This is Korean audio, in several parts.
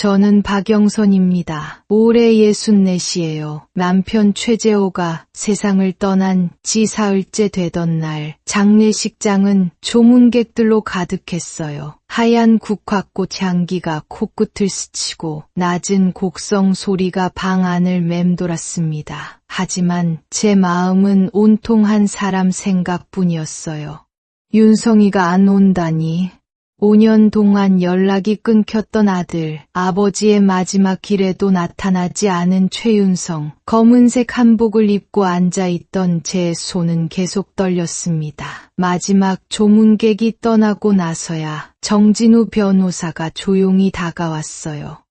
저는 박영선입니다. 올해 64이에요. 남편 최재호가 세상을 떠난 지 사흘째 되던 날 장례식장은 조문객들로 가득했어요. 하얀 국화꽃 향기가 코끝을 스치고 낮은 곡성 소리가 방 안을 맴돌았습니다. 하지만 제 마음은 온통 한 사람 생각뿐이었어요. 윤성이가 안 온다니. 5년 동안 연락이 끊겼던 아들, 아버지의 마지막 길에도 나타나지 않은 최윤성, 검은색 한복을 입고 앉아있던 제 손은 계속 떨렸습니다. 마지막 조문객이 떠나고 나서야 정진우 변호사가 조용히 다가왔어요.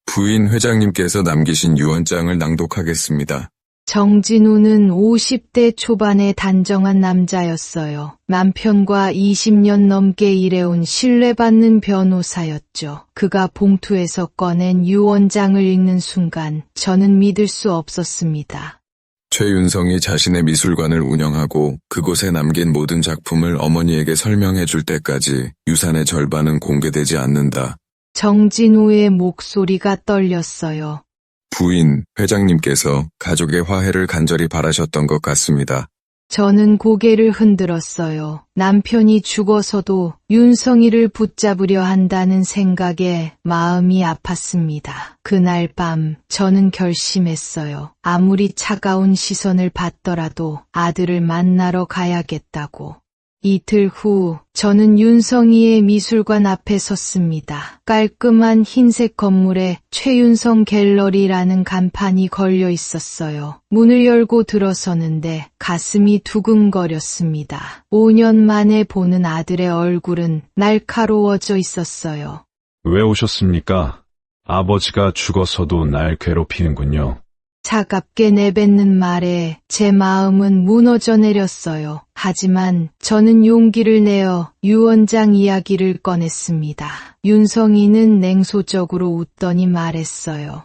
부인 회장님께서 남기신 유언장을 낭독하겠습니다. 정진우는 50대 초반의 단정한 남자였어요. 남편과 20년 넘게 일해온 신뢰받는 변호사였죠. 그가 봉투에서 꺼낸 유언장을 읽는 순간 저는 믿을 수 없었습니다. 최윤성이 자신의 미술관을 운영하고 그곳에 남긴 모든 작품을 어머니에게 설명해 줄 때까지 유산의 절반은 공개되지 않는다. 정진우의 목소리가 떨렸어요. 부인 회장님께서 가족의 화해를 간절히 바라셨던 것 같습니다. 저는 고개를 흔들었어요. 남편이 죽어서도 윤성이를 붙잡으려 한다는 생각에 마음이 아팠습니다. 그날 밤 저는 결심했어요. 아무리 차가운 시선을 받더라도 아들을 만나러 가야겠다고. 이틀 후 저는 윤성이의 미술관 앞에 섰습니다. 깔끔한 흰색 건물에 최윤성 갤러리라는 간판이 걸려 있었어요. 문을 열고 들어서는데 가슴이 두근거렸습니다. 5년 만에 보는 아들의 얼굴은 날카로워져 있었어요. 왜 오셨습니까? 아버지가 죽어서도 날 괴롭히는군요. 차갑게 내뱉는 말에 제 마음은 무너져 내렸어요. 하지만 저는 용기를 내어 유언장 이야기를 꺼냈습니다. 윤성이는 냉소적으로 웃더니 말했어요.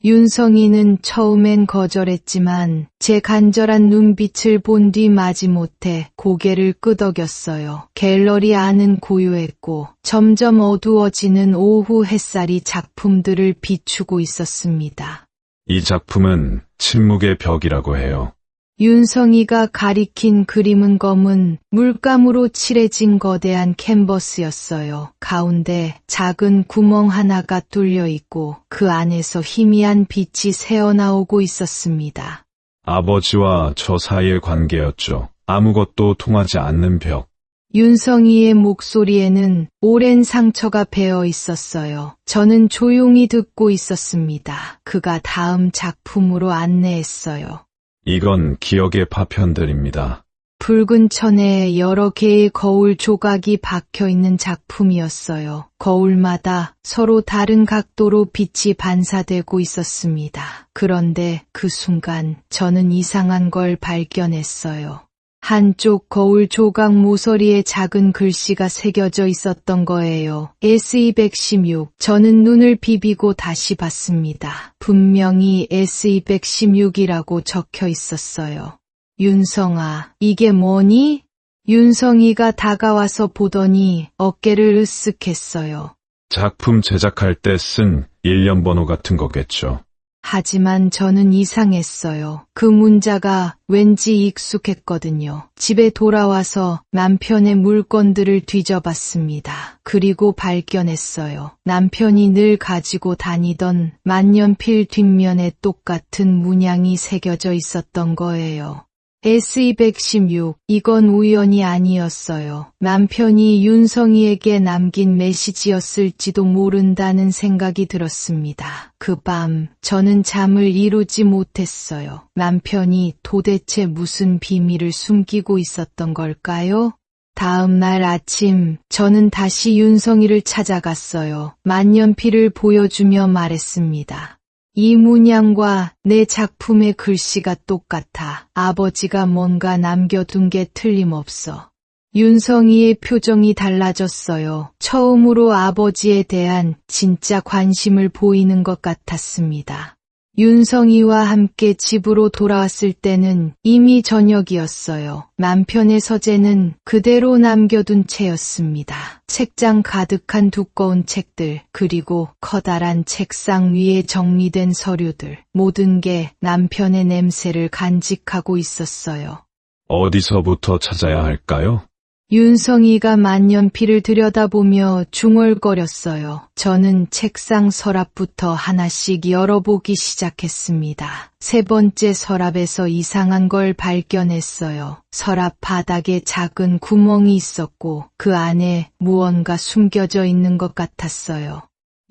윤성이는 처음엔 거절했지만 제 간절한 눈빛을 본 뒤 마지못해 고개를 끄덕였어요. 갤러리 안은 고요했고 점점 어두워지는 오후 햇살이 작품들을 비추고 있었습니다. 이 작품은 침묵의 벽이라고 해요. 윤성이가 가리킨 그림은 검은 물감으로 칠해진 거대한 캔버스였어요. 가운데 작은 구멍 하나가 뚫려 있고 그 안에서 희미한 빛이 새어나오고 있었습니다. 아버지와 저 사이의 관계였죠. 아무것도 통하지 않는 벽. 윤성이의 목소리에는 오랜 상처가 배어 있었어요. 저는 조용히 듣고 있었습니다. 그가 다음 작품으로 안내했어요. 이건 기억의 파편들입니다. 붉은 천에 여러 개의 거울 조각이 박혀 있는 작품이었어요. 거울마다 서로 다른 각도로 빛이 반사되고 있었습니다. 그런데 그 순간 저는 이상한 걸 발견했어요. 한쪽 거울 조각 모서리에 작은 글씨가 새겨져 있었던 거예요. S216. 저는 눈을 비비고 다시 봤습니다. 분명히 S216이라고 적혀 있었어요. 윤성아, 이게 뭐니? 윤성이가 다가와서 보더니 어깨를 으쓱했어요. 작품 제작할 때 쓴 일련 번호 같은 거겠죠. 하지만 저는 이상했어요. 그 문자가 왠지 익숙했거든요. 집에 돌아와서 남편의 물건들을 뒤져봤습니다. 그리고 발견했어요. 남편이 늘 가지고 다니던 만년필 뒷면에 똑같은 문양이 새겨져 있었던 거예요. S216. 이건 우연이 아니었어요. 남편이 윤성이에게 남긴 메시지였을지도 모른다는 생각이 들었습니다. 그 밤 저는 잠을 이루지 못했어요. 남편이 도대체 무슨 비밀을 숨기고 있었던 걸까요? 다음 날 아침 저는 다시 윤성이를 찾아갔어요. 만년필을 보여주며 말했습니다. 이 문양과 내 작품의 글씨가 똑같아. 아버지가 뭔가 남겨둔 게 틀림없어. 윤성이의 표정이 달라졌어요. 처음으로 아버지에 대한 진짜 관심을 보이는 것 같았습니다. 윤성이와 함께 집으로 돌아왔을 때는 이미 저녁이었어요. 남편의 서재는 그대로 남겨둔 채였습니다. 책장 가득한 두꺼운 책들, 그리고 커다란 책상 위에 정리된 서류들, 모든 게 남편의 냄새를 간직하고 있었어요. 어디서부터 찾아야 할까요? 윤성이가 만년필을 들여다보며 중얼거렸어요. 저는 책상 서랍부터 하나씩 열어보기 시작했습니다. 세 번째 서랍에서 이상한 걸 발견했어요. 서랍 바닥에 작은 구멍이 있었고 그 안에 무언가 숨겨져 있는 것 같았어요.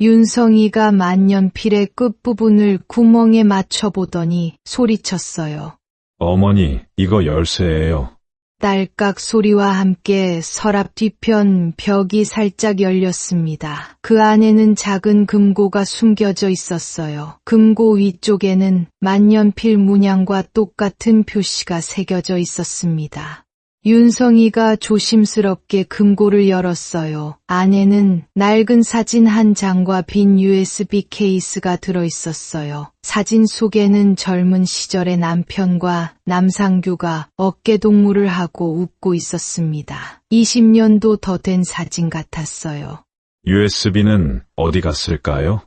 윤성이가 만년필의 끝부분을 구멍에 맞춰보더니 소리쳤어요. 어머니, 이거 열쇠예요. 딸깍 소리와 함께 서랍 뒤편 벽이 살짝 열렸습니다. 그 안에는 작은 금고가 숨겨져 있었어요. 금고 위쪽에는 만년필 문양과 똑같은 표시가 새겨져 있었습니다. 윤성이가 조심스럽게 금고를 열었어요. 안에는 낡은 사진 한 장과 빈 USB 케이스가 들어있었어요. 사진 속에는 젊은 시절의 남편과 남상규가 어깨동무를 하고 웃고 있었습니다. 20년도 더 된 사진 같았어요. USB는 어디 갔을까요?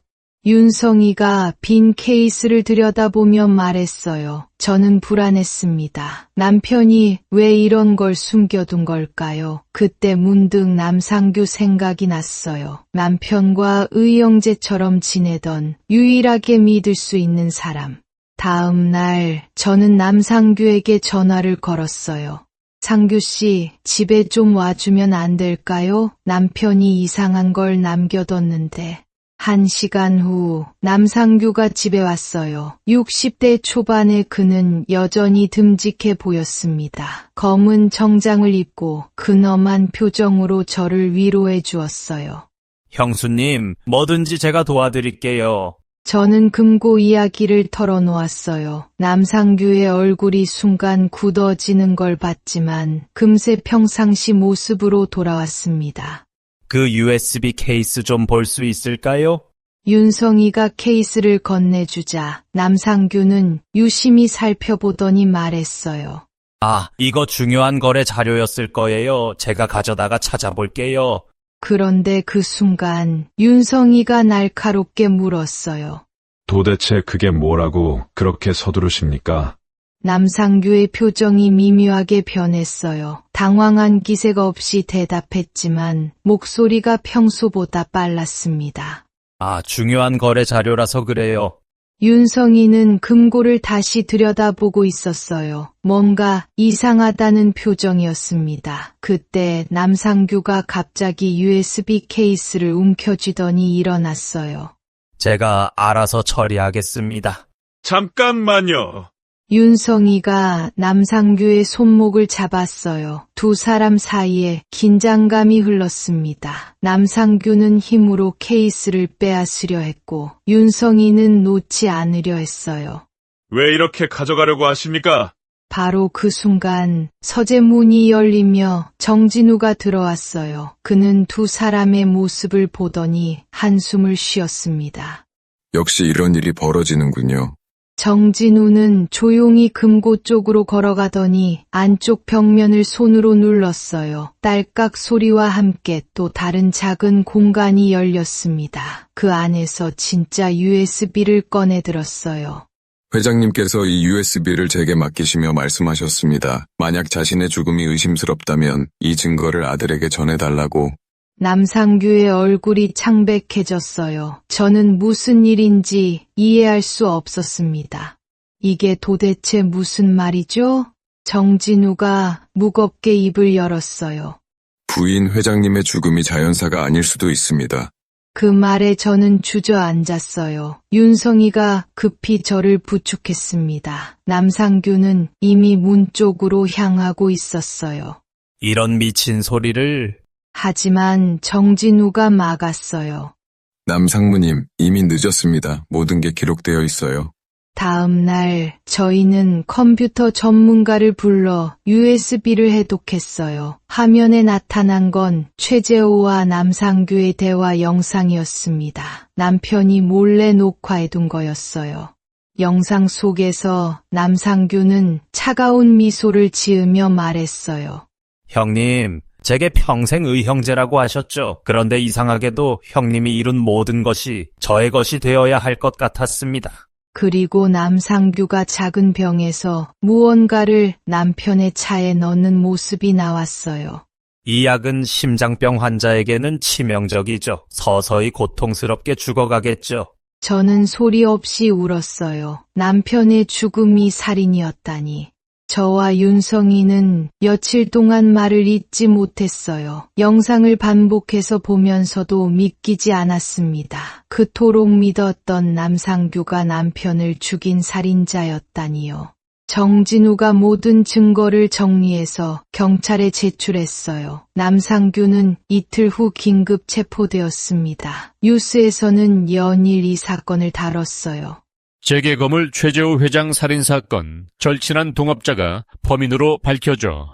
윤성이가 빈 케이스를 들여다보며 말했어요. 저는 불안했습니다. 남편이 왜 이런 걸 숨겨둔 걸까요? 그때 문득 남상규 생각이 났어요. 남편과 의형제처럼 지내던 유일하게 믿을 수 있는 사람. 다음 날 저는 남상규에게 전화를 걸었어요. 상규 씨, 집에 좀 와주면 안 될까요? 남편이 이상한 걸 남겨뒀는데. 1시간 후 남상규가 집에 왔어요. 60대 초반의 그는 여전히 듬직해 보였습니다. 검은 정장을 입고 근엄한 표정으로 저를 위로해 주었어요. 형수님, 뭐든지 제가 도와드릴게요. 저는 금고 이야기를 털어놓았어요. 남상규의 얼굴이 순간 굳어지는 걸 봤지만 금세 평상시 모습으로 돌아왔습니다. 그 USB 케이스 좀 볼 수 있을까요? 윤성이가 케이스를 건네주자 남상규는 유심히 살펴보더니 말했어요. 아, 이거 중요한 거래 자료였을 거예요. 제가 가져다가 찾아볼게요. 그런데 그 순간 윤성이가 날카롭게 물었어요. 도대체 그게 뭐라고 그렇게 서두르십니까? 남상규의 표정이 미묘하게 변했어요. 당황한 기색 없이 대답했지만 목소리가 평소보다 빨랐습니다. 아, 중요한 거래 자료라서 그래요. 윤성이는 금고를 다시 들여다보고 있었어요. 뭔가 이상하다는 표정이었습니다. 그때 남상규가 갑자기 USB 케이스를 움켜쥐더니 일어났어요. 제가 알아서 처리하겠습니다. 잠깐만요. 윤성이가 남상규의 손목을 잡았어요. 두 사람 사이에 긴장감이 흘렀습니다. 남상규는 힘으로 케이스를 빼앗으려 했고 윤성이는 놓지 않으려 했어요. 왜 이렇게 가져가려고 하십니까? 바로 그 순간 서재 문이 열리며 정진우가 들어왔어요. 그는 두 사람의 모습을 보더니 한숨을 쉬었습니다. 역시 이런 일이 벌어지는군요. 정진우는 조용히 금고 쪽으로 걸어가더니 안쪽 벽면을 손으로 눌렀어요. 딸깍 소리와 함께 또 다른 작은 공간이 열렸습니다. 그 안에서 진짜 USB를 꺼내 들었어요. 회장님께서 이 USB를 제게 맡기시며 말씀하셨습니다. 만약 자신의 죽음이 의심스럽다면 이 증거를 아들에게 전해달라고. 남상규의 얼굴이 창백해졌어요. 저는 무슨 일인지 이해할 수 없었습니다. 이게 도대체 무슨 말이죠? 정진우가 무겁게 입을 열었어요. 부인 회장님의 죽음이 자연사가 아닐 수도 있습니다. 그 말에 저는 주저앉았어요. 윤성이가 급히 저를 부축했습니다. 남상규는 이미 문 쪽으로 향하고 있었어요. 이런 미친 소리를... 하지만 정진우가 막았어요. 남상무님, 이미 늦었습니다. 모든 게 기록되어 있어요. 다음 날 저희는 컴퓨터 전문가를 불러 USB를 해독했어요. 화면에 나타난 건 최재호와 남상규의 대화 영상이었습니다. 남편이 몰래 녹화해둔 거였어요. 영상 속에서 남상규는 차가운 미소를 지으며 말했어요. 형님, 제게 평생 의형제라고 하셨죠. 그런데 이상하게도 형님이 이룬 모든 것이 저의 것이 되어야 할 것 같았습니다. 그리고 남상규가 작은 병에서 무언가를 남편의 차에 넣는 모습이 나왔어요. 이 약은 심장병 환자에게는 치명적이죠. 서서히 고통스럽게 죽어가겠죠. 저는 소리 없이 울었어요. 남편의 죽음이 살인이었다니. 저와 윤성이는 며칠 동안 말을 잇지 못했어요. 영상을 반복해서 보면서도 믿기지 않았습니다. 그토록 믿었던 남상규가 남편을 죽인 살인자였다니요. 정진우가 모든 증거를 정리해서 경찰에 제출했어요. 남상규는 이틀 후 긴급 체포되었습니다. 뉴스에서는 연일 이 사건을 다뤘어요. 재개건물 최재호 회장 살인사건, 절친한 동업자가 범인으로 밝혀져.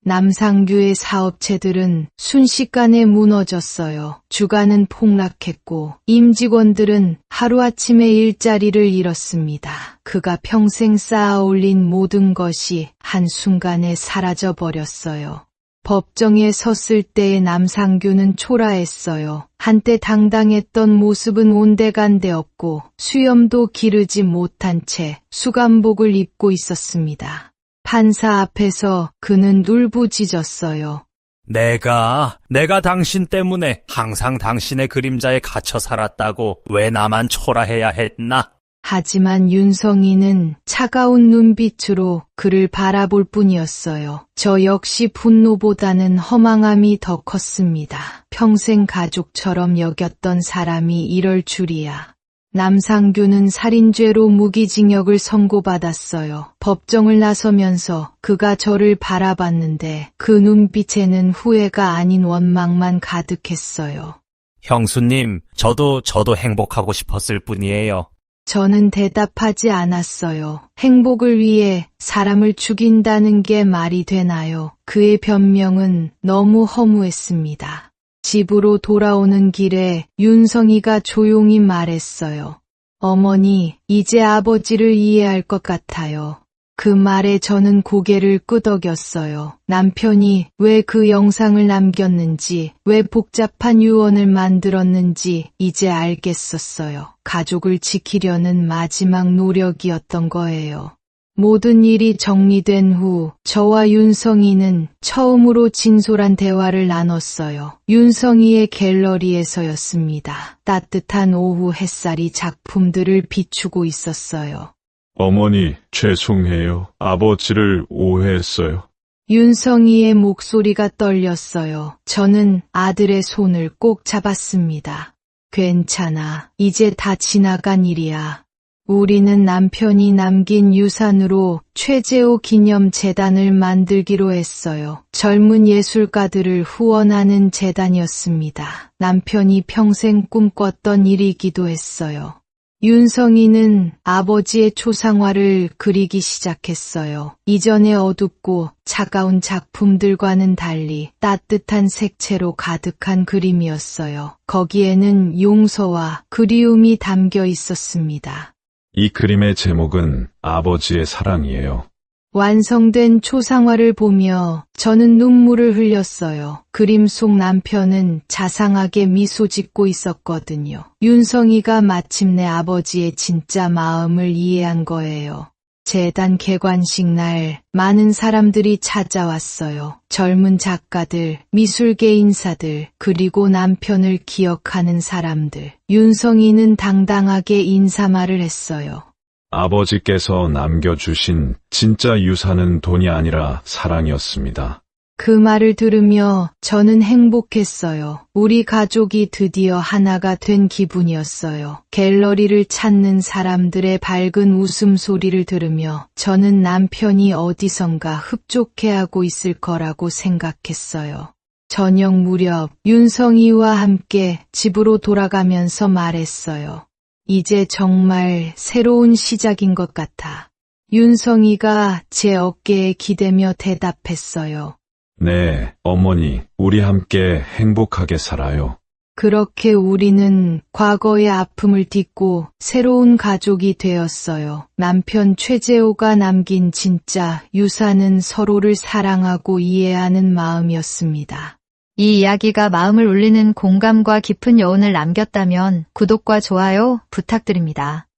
남상규의 사업체들은 순식간에 무너졌어요. 주가는 폭락했고 임직원들은 하루아침에 일자리를 잃었습니다. 그가 평생 쌓아올린 모든 것이 한순간에 사라져버렸어요. 법정에 섰을 때의 남상규는 초라했어요. 한때 당당했던 모습은 온데간데 없고 수염도 기르지 못한 채 수감복을 입고 있었습니다. 판사 앞에서 그는 울부짖었어요. 내가 당신 때문에 항상 당신의 그림자에 갇혀 살았다고 왜 나만 초라해야 했나? 하지만 윤성이는 차가운 눈빛으로 그를 바라볼 뿐이었어요. 저 역시 분노보다는 허망함이 더 컸습니다. 평생 가족처럼 여겼던 사람이 이럴 줄이야. 남상규는 살인죄로 무기징역을 선고받았어요. 법정을 나서면서 그가 저를 바라봤는데 그 눈빛에는 후회가 아닌 원망만 가득했어요. 형수님, 저도 행복하고 싶었을 뿐이에요. 저는 대답하지 않았어요. 행복을 위해 사람을 죽인다는 게 말이 되나요? 그의 변명은 너무 허무했습니다. 집으로 돌아오는 길에 윤성이가 조용히 말했어요. 어머니, 이제 아버지를 이해할 것 같아요. 그 말에 저는 고개를 끄덕였어요. 남편이 왜 그 영상을 남겼는지, 왜 복잡한 유언을 만들었는지 이제 알겠었어요. 가족을 지키려는 마지막 노력이었던 거예요. 모든 일이 정리된 후 저와 윤성이는 처음으로 진솔한 대화를 나눴어요. 윤성이의 갤러리에서였습니다. 따뜻한 오후 햇살이 작품들을 비추고 있었어요. 어머니, 죄송해요. 아버지를 오해했어요. 윤성이의 목소리가 떨렸어요. 저는 아들의 손을 꼭 잡았습니다. 괜찮아. 이제 다 지나간 일이야. 우리는 남편이 남긴 유산으로 최재호 기념재단을 만들기로 했어요. 젊은 예술가들을 후원하는 재단이었습니다. 남편이 평생 꿈꿨던 일이기도 했어요. 윤성이는 아버지의 초상화를 그리기 시작했어요. 이전의 어둡고 차가운 작품들과는 달리 따뜻한 색채로 가득한 그림이었어요. 거기에는 용서와 그리움이 담겨 있었습니다. 이 그림의 제목은 아버지의 사랑이에요. 완성된 초상화를 보며 저는 눈물을 흘렸어요. 그림 속 남편은 자상하게 미소 짓고 있었거든요. 윤성이가 마침내 아버지의 진짜 마음을 이해한 거예요. 재단 개관식 날 많은 사람들이 찾아왔어요. 젊은 작가들, 미술계 인사들, 그리고 남편을 기억하는 사람들. 윤성이는 당당하게 인사말을 했어요. 아버지께서 남겨주신 진짜 유산은 돈이 아니라 사랑이었습니다. 그 말을 들으며 저는 행복했어요. 우리 가족이 드디어 하나가 된 기분이었어요. 갤러리를 찾는 사람들의 밝은 웃음소리를 들으며 저는 남편이 어디선가 흡족해하고 있을 거라고 생각했어요. 저녁 무렵 윤성이와 함께 집으로 돌아가면서 말했어요. 이제 정말 새로운 시작인 것 같아. 윤성이가 제 어깨에 기대며 대답했어요. 네, 어머니, 우리 함께 행복하게 살아요. 그렇게 우리는 과거의 아픔을 딛고 새로운 가족이 되었어요. 남편 최재호가 남긴 진짜 유산은 서로를 사랑하고 이해하는 마음이었습니다. 이 이야기가 마음을 울리는 공감과 깊은 여운을 남겼다면 구독과 좋아요 부탁드립니다.